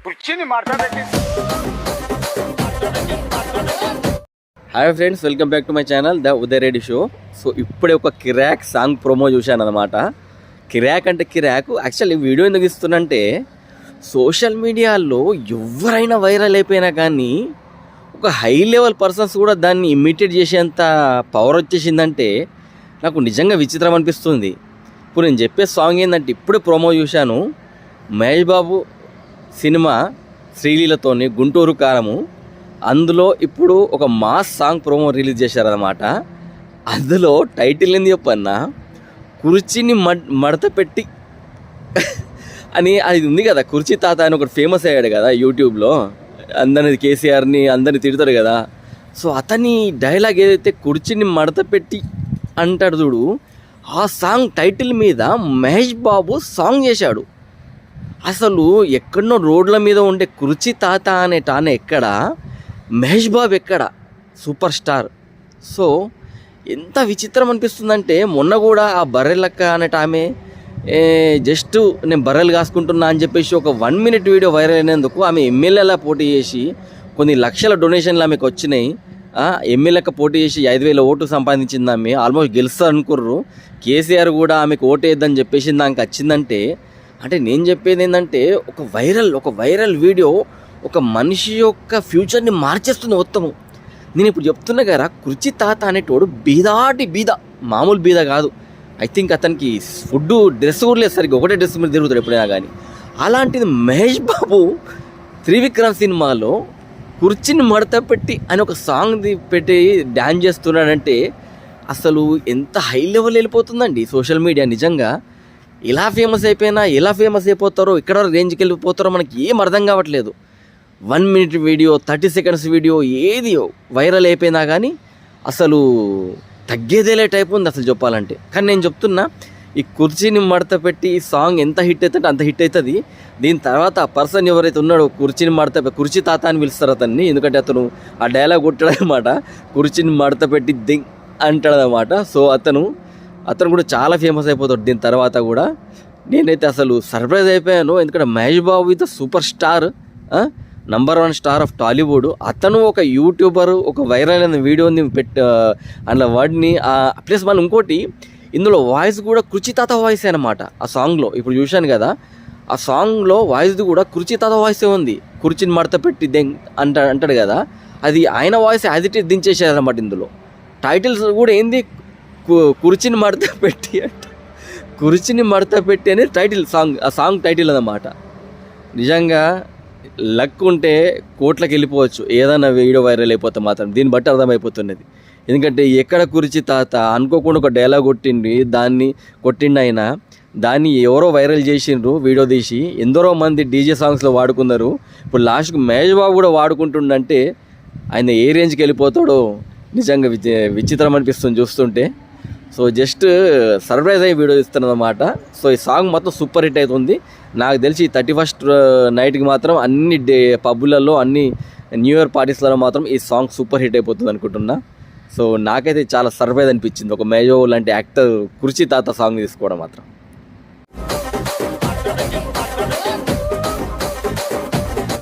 కుర్చీని మార్చబెట్టి. Hi friends, welcome back to my channel the Uday Reddy show. So ఇప్పుడే ఒక కిరాక్ సాంగ్ ప్రోమో చూశాను అనమాట. కిరాక్ అంటే కిరాక్. యాక్చువల్లీ వీడియో ఎందుకు ఇస్తున్నంటే, సోషల్ మీడియాలో ఎవరైనా వైరల్ అయిపోయినా కానీ ఒక హై లెవెల్ పర్సన్స్ కూడా దాన్ని ఇమిటేట్ చేసేంత పవర్ వచ్చేసిందంటే నాకు నిజంగా విచిత్రం అనిపిస్తుంది. ఇప్పుడు నేను చెప్పే సాంగ్ ఏంటంటే, ఇప్పుడే ప్రోమో చూశాను. మహేష్ బాబు సినిమా శ్రీలీలతోని గుంటూరు కారము, అందులో ఇప్పుడు ఒక మాస్ సాంగ్ ప్రోమో రిలీజ్ చేశారనమాట. అందులో టైటిల్ ఏంది చెప్పన్నా, కుర్చీని మడత పెట్టి అని అది ఉంది కదా. కుర్చీ తాత అని ఒకటి ఫేమస్ అయ్యాడు కదా యూట్యూబ్లో, అందరిని కేసీఆర్ని అందరిని తిడతాడు కదా. సో అతని డైలాగ్ ఏదైతే కుర్చీని మడత పెట్టి అంటాడు చూడు, ఆ సాంగ్ టైటిల్ మీద మహేష్ బాబు సాంగ్ చేశాడు. అసలు ఎక్కడనో రోడ్ల మీద ఉండే కుర్చీ తాత అనేటానే ఎక్కడ, మహేష్ బాబు ఎక్కడ, సూపర్ స్టార్. సో ఎంత విచిత్రం అనిపిస్తుందంటే, మొన్న కూడా ఆ బర్రెలక్క అనేట ఆమె జస్ట్ నేను బర్రెలు కాసుకుంటున్నా అని చెప్పేసి ఒక 1 minute వీడియో వైరల్ అయినందుకు ఆమె ఎమ్మెల్యేలా పోటీ చేసి కొన్ని లక్షల డొనేషన్లు ఆమెకు వచ్చినాయి. ఎమ్మెల్యేకి పోటీ చేసి 5,000 ఓట్లు సంపాదించింది. ఆమె ఆల్మోస్ట్ గెలుస్తారు అనుకుర్రు. కేసీఆర్ కూడా ఆమెకు ఓటు వేద్దని చెప్పేసి దానికి వచ్చిందంటే, అంటే నేను చెప్పేది ఏంటంటే, ఒక వైరల్ వీడియో ఒక మనిషి యొక్క ఫ్యూచర్ని మార్చేస్తుంది మొత్తము. నేను ఇప్పుడు చెప్తున్నా కదా, కుర్చీ తాత అనేటోడు బీద, మామూలు బీద కాదు. ఐ థింక్ అతనికి ఫుడ్ డ్రెస్ కూడా లేదు సరిగ్గా, ఒకటే డ్రెస్ మీద తిరుగుతాడు ఎప్పుడైనా కానీ. అలాంటిది మహేష్ బాబు త్రివిక్రమ్ సినిమాలో కుర్చీని మడత పెట్టి అని ఒక సాంగ్ పెట్టి డ్యాన్స్ చేస్తున్నాడంటే అసలు ఎంత హై లెవెల్ వెళ్ళిపోతుందండి సోషల్ మీడియా. నిజంగా ఎలా ఫేమస్ అయిపోతారో, ఇక్కడ రేంజ్కి వెళ్ళిపోతారో మనకి ఏం అర్థం కావట్లేదు. 1 minute వీడియో, 30 seconds వీడియో ఏది వైరల్ అయిపోయినా కానీ అసలు తగ్గేదేలే టైప్ ఉంది అసలు చెప్పాలంటే. కానీ నేను చెప్తున్నా, ఈ కుర్చీని మడత పెట్టి ఈ సాంగ్ ఎంత హిట్ అవుతుంటే అంత హిట్ అవుతుంది. దీని తర్వాత ఆ పర్సన్ ఎవరైతే ఉన్నాడో కుర్చీ తాత అని పిలుస్తారు అతన్ని, ఎందుకంటే అతను ఆ డైలాగ్ కొట్టాడు అనమాట, కుర్చీని మడత పెట్టి దింగ్ అంటాడు అనమాట. సో అతను కూడా చాలా ఫేమస్ అయిపోతాడు దీని తర్వాత కూడా. నేనైతే అసలు సర్ప్రైజ్ అయిపోయాను, ఎందుకంటే Mahesh Babu is super star, number 1 star of Tollywood. అతను ఒక యూట్యూబర్, ఒక వైరల్ అయిన వీడియోని అందులో వాడిని ప్లస్ మళ్ళీ ఇంకోటి, ఇందులో వాయిస్ కూడా కుర్చీ తాత వాయిస్ అనమాట. ఆ సాంగ్లో ఇప్పుడు చూశాను కదా, ఆ సాంగ్లో వాయిస్ది కూడా కుర్చీ తాత వాయిసే ఉంది. కుర్చీని మడత పెట్టి అంటాడు కదా, అది ఆయన వాయిస్ యాజ్ ఇట్ ఈస్ దించేసారనమాట. ఇందులో టైటిల్స్ కూడా ఏంది, కుర్చీని మడత పెట్టి అని టైటిల్ ఆ సాంగ్ టైటిల్ అన్నమాట. నిజంగా లక్ ఉంటే కోట్లకి వెళ్ళిపోవచ్చు ఏదైనా వీడియో వైరల్ అయిపోతే మాత్రం. దీన్ని బట్టి అర్థమైపోతున్నది. ఎందుకంటే ఎక్కడ కుర్చీ తాత అనుకోకుండా ఒక డైలాగ్ కొట్టిండు ఆయన, దాన్ని ఎవరో వైరల్ చేసిండ్రు వీడియో తీసి, ఎందరో మంది డీజే సాంగ్స్లో వాడుకున్నారు. ఇప్పుడు లాస్ట్కి మహేష్ బాబు కూడా వాడుకుంటుండంటే ఆయన ఏ రేంజ్కి వెళ్ళిపోతాడో నిజంగా విచిత్రం అనిపిస్తుంది చూస్తుంటే. సో జస్ట్ సర్ప్రైజ్ అయ్యి వీడియో ఇస్తున్నదన్నమాట. సో ఈ సాంగ్ మొత్తం సూపర్ హిట్ అవుతుంది. నాకు తెలిసి 31st నైట్కి మాత్రం అన్ని పబ్బులలో, అన్ని న్యూ ఇయర్ పార్టీస్లలో మాత్రం ఈ సాంగ్ సూపర్ హిట్ అయిపోతుంది అనుకుంటున్నా. సో నాకైతే చాలా సర్ప్రైజ్ అనిపించింది, ఒక మహేష్ బాబు లాంటి యాక్టర్ కుర్చీ తాత సాంగ్ తీసుకోవడం మాత్రం.